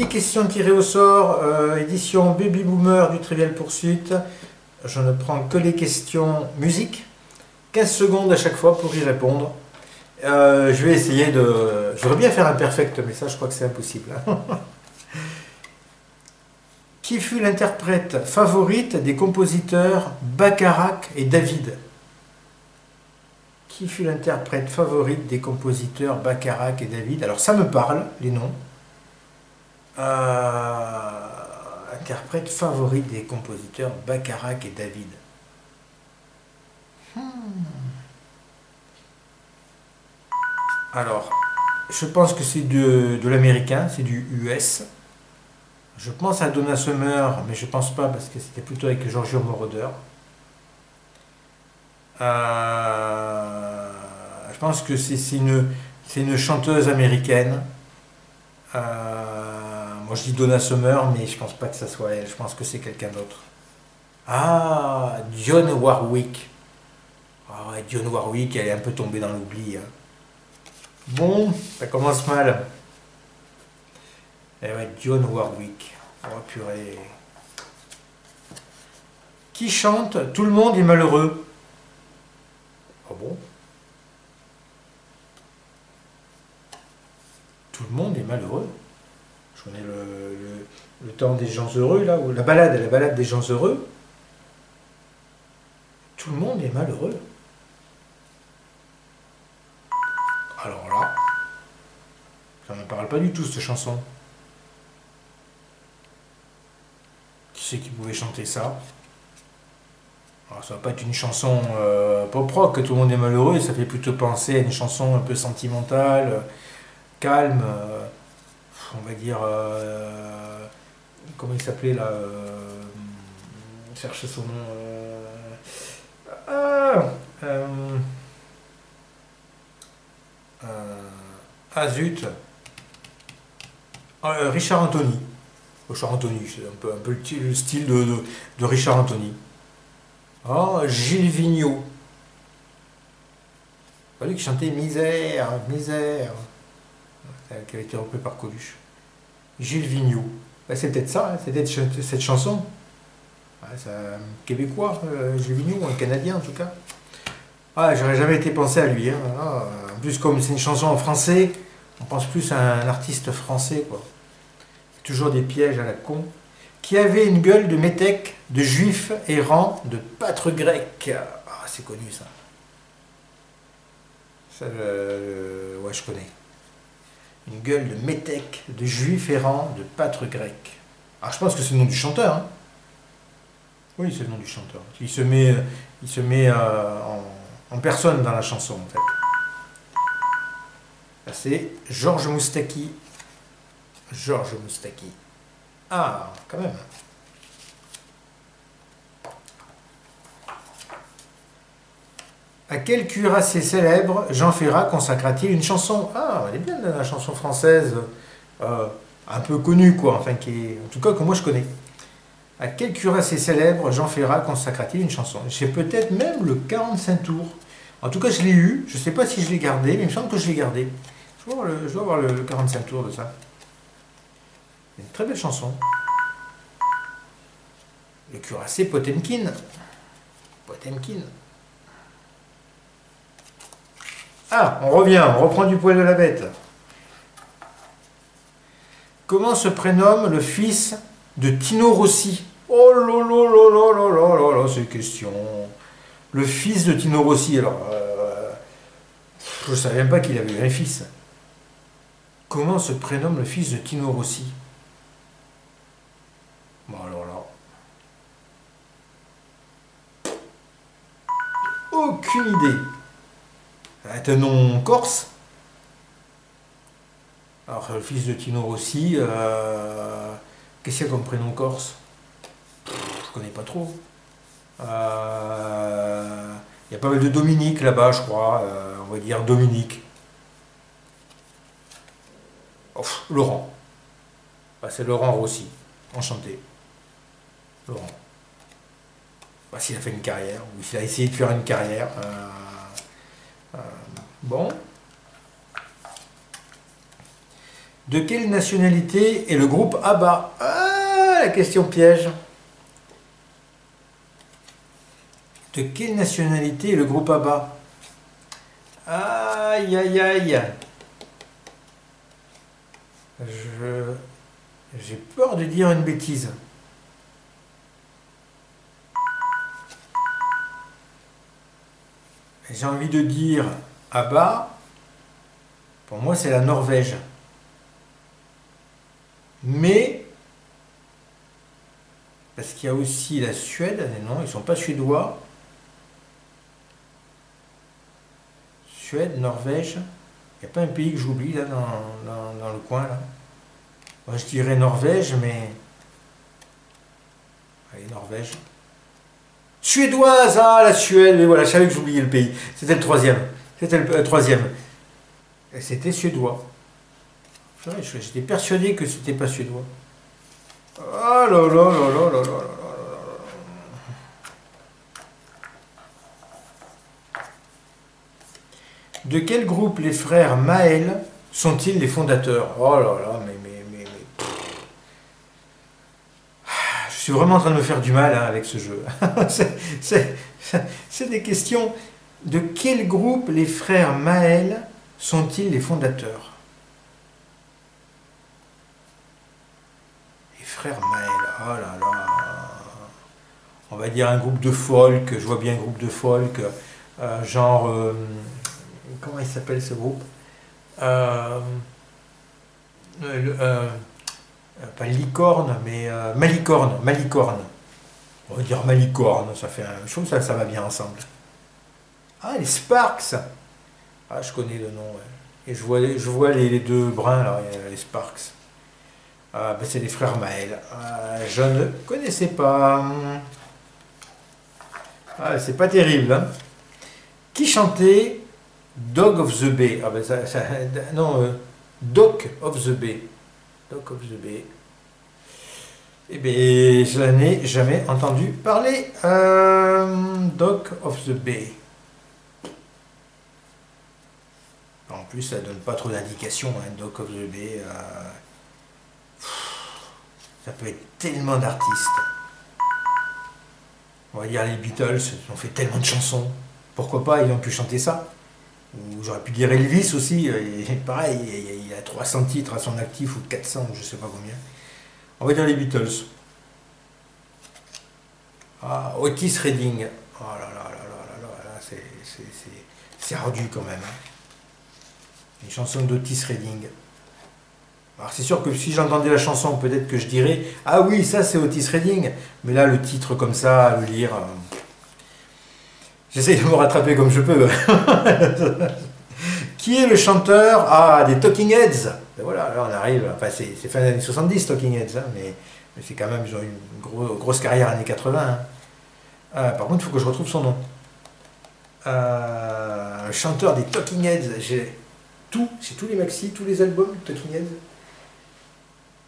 questions tirées au sort, édition Baby Boomer du Trivial Pursuit. Je ne prends que les questions musique. 15 secondes à chaque fois pour y répondre. Je vais essayer de... Je voudrais bien faire un perfect, mais ça je crois que c'est impossible. Qui fut l'interprète favorite des compositeurs Bacharach et David? Qui fut l'interprète favorite des compositeurs Bacharach et David? Alors ça me parle, les noms. Interprète favorite des compositeurs Bacharach et David. Alors, je pense que c'est de l'américain, c'est du US. Je pense à Donna Summer, mais je pense pas parce que c'était plutôt avec Giorgio Moroder. Je pense que c'est une chanteuse américaine. Moi je dis Donna Summer, mais je pense pas que ça soit elle. Je pense que c'est quelqu'un d'autre. Ah, Dionne Warwick. Ah ouais, Dionne Warwick, elle est un peu tombée dans l'oubli. Hein. Bon, ça commence mal. Eh ouais, Dionne Warwick. Oh purée. Qui chante Tout le monde est malheureux? Ah bon? Tout le monde est malheureux. Je connais le temps des gens heureux, là, ou la balade des gens heureux. Tout le monde est malheureux. Alors là, ça ne me parle pas du tout, cette chanson. Qui c'est qui pouvait chanter ça? Alors, ça va pas être une chanson pop rock, que tout le monde est malheureux, ça fait plutôt penser à une chanson un peu sentimentale, calme, on va dire, comment il s'appelait là, cherche son nom, zut, Richard Anthony. Richard Anthony, c'est un peu le style de Richard Anthony. Oh, Gilles Vigneault. C'est lui qui chantait Misère, Misère, qui avait été repris par Coluche. Gilles Vigneault. Ben, c'est peut-être ça, hein, c'est peut-être cette chanson. Ouais, c'est un Québécois, Gilles Vigneault, un Canadien en tout cas. Ah, j'aurais jamais été pensé à lui. Hein. Ah, en plus, comme c'est une chanson en français, on pense plus à un artiste français, quoi. Toujours des pièges à la con. Qui avait une gueule de métèque, de juif errant, de pâtre grec. Ah, c'est connu ça. Ça, ouais, je connais. Une gueule de métèque, de juif errant, de pâtre grec. Ah, je pense que c'est le nom du chanteur. Hein. Oui, c'est le nom du chanteur. Il se met en personne dans la chanson, en fait. Là, c'est Georges Moustaki. Georges Moustaki. Ah, quand même. À quel cuirassé célèbre Jean Ferrat consacra-t-il une chanson? Ah, elle est bien la chanson française, un peu connue, quoi, enfin, qui est, en tout cas que moi je connais. À quel cuirassé célèbre Jean Ferrat consacra-t-il une chanson? J'ai peut-être même le 45 tours. En tout cas, je l'ai eu. Je ne sais pas si je l'ai gardé, mais il me semble que je l'ai gardé. Je dois avoir le 45 tours de ça. C'est une très belle chanson. Le cuirassé Potemkin. Potemkin. Ah, on revient, on reprend du poil de la bête. Comment se prénomme le fils de Tino Rossi? Oh là là là là là là là là, c'est une question. Le fils de Tino Rossi, alors... je ne savais même pas qu'il avait eu un fils. Comment se prénomme le fils de Tino Rossi? Bon alors là... Aucune idée. C'est un nom corse. Alors le fils de Tino Rossi, qu'est-ce qu'il y a comme prénom corse? Je connais pas trop. Il y a pas mal de Dominique là-bas, je crois. On va dire Dominique. Oh, Laurent. Bah, c'est Laurent Rossi. Enchanté. Laurent. Bah, s'il a fait une carrière, ou s'il a essayé de faire une carrière. Bon. De quelle nationalité est le groupe ABBA? Ah, la question piège. De quelle nationalité est le groupe ABBA? Aïe, aïe, aïe. J'ai peur de dire une bêtise. J'ai envie de dire ABBA. Pour moi, c'est la Norvège. Mais, parce qu'il y a aussi la Suède. Non, ils ne sont pas suédois. Suède, Norvège. Il n'y a pas un pays que j'oublie là dans le coin là. Moi, je dirais Norvège, mais... Allez, Norvège. Suédoise, ah, la Suède, mais voilà, je savais que j'oubliais le pays. C'était le troisième. C'était le troisième. Et c'était suédois. J'étais persuadé que c'était pas suédois. Oh là là là là là là là. De quel groupe les frères Maël sont-ils les fondateurs? Oh là là, mais... Je suis vraiment en train de me faire du mal hein, avec ce jeu. C'est des questions. De quel groupe les frères Maël sont-ils les fondateurs? Les frères Maël, oh là là. On va dire un groupe de folk, je vois bien un groupe de folk, genre... comment il s'appelle ce groupe? Pas licorne, mais malicorne. On va dire malicorne, ça fait je trouve que ça va bien ensemble. Ah, les Sparks. Ah, je connais le nom. Ouais. Et je vois les deux bruns, là, les Sparks. Ah, ben c'est les frères Maël. Ah, je ne connaissais pas. Ah, c'est pas terrible. Hein. Qui chantait Dog of the Bay? Ah, ben non, Dock of the Bay. Dock of the Bay. Eh bien, je n'en ai jamais entendu parler. Dock of the Bay. En plus, ça donne pas trop d'indications. Hein, Dock of the Bay. Ça peut être tellement d'artistes. On va dire les Beatles, ils ont fait tellement de chansons. Pourquoi pas, ils ont pu chanter ça. Ou j'aurais pu dire Elvis aussi. Et pareil, il a 300 titres à son actif, ou 400, je sais pas combien. On va dire les Beatles. Ah, Otis Redding. Oh là là là là là là, c'est ardu quand même. Hein. Une chanson d'Otis Redding. Alors c'est sûr que si j'entendais la chanson, peut-être que je dirais « Ah oui, ça c'est Otis Redding ». Mais là, le titre comme ça, à le lire... J'essaye de me rattraper comme je peux. Qui est le chanteur des Talking Heads? Ben voilà, là on arrive... Enfin, c'est fin des années 70, Talking Heads, hein, mais c'est quand même... Ils ont eu une grosse carrière années 80. Hein. Par contre, il faut que je retrouve son nom. Le chanteur des Talking Heads. J'ai tous les maxis, tous les albums de Talking Heads.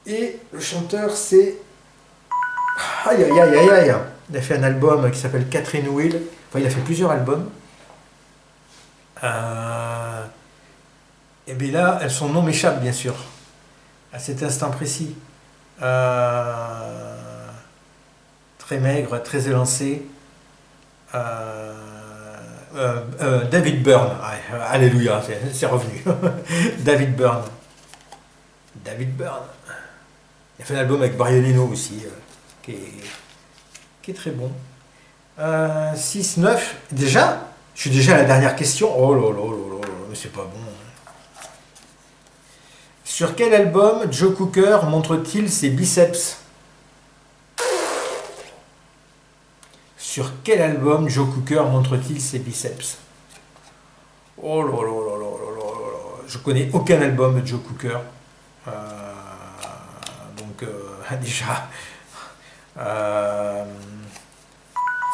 Et le chanteur, c'est... Aïe, aïe, aïe, aïe, aïe. Il a fait un album qui s'appelle Catherine Will. Enfin, il a fait plusieurs albums. Et bien là, son nom m'échappe, bien sûr. À cet instant précis. Très maigre, très élancé. David Byrne. Alléluia, c'est revenu. David Byrne. David Byrne. Il a fait un album avec Brian Eno aussi, qui est très bon. 6, 9. Déjà, je suis déjà à la dernière question. Oh là là là là là, mais c'est pas bon. Sur quel album Joe Cooker montre-t-il ses biceps? Sur quel album Joe Cooker montre-t-il ses biceps? Oh là là là là là là là. Je connais aucun album de Joe Cooker. Donc déjà, il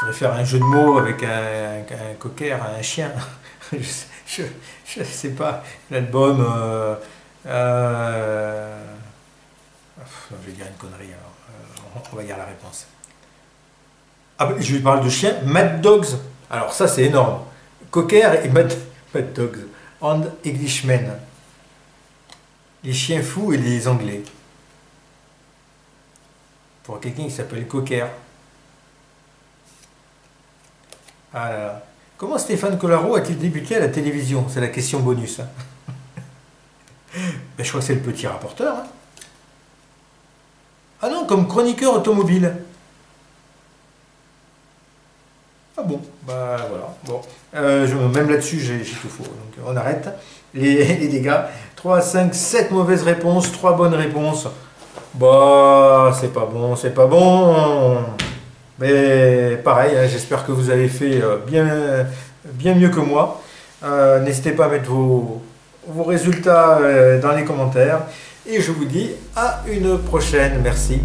faudrait faire un jeu de mots avec un cocker, un chien. Je sais pas. L'album... je vais dire une connerie alors. On va dire la réponse. Ah, je vais parler de chien. Mad Dogs. Alors ça c'est énorme. Cocker et Mad Dogs. And Englishmen. Les chiens fous et les Anglais. Pour quelqu'un qui s'appelle Cocker. Ah là là. Comment Stéphane Collaro a-t-il débuté à la télévision? C'est la question bonus. Hein. Ben, je crois que c'est le petit rapporteur. Hein. Ah non, comme chroniqueur automobile. Ah bon, bah voilà. Bon. Même là-dessus, j'ai tout faux. Donc on arrête. Les dégâts. 3, 5, 7 mauvaises réponses, 3 bonnes réponses. Bah, c'est pas bon, c'est pas bon. Mais pareil, hein, j'espère que vous avez fait bien mieux que moi. N'hésitez pas à mettre vos résultats dans les commentaires. Et je vous dis à une prochaine. Merci.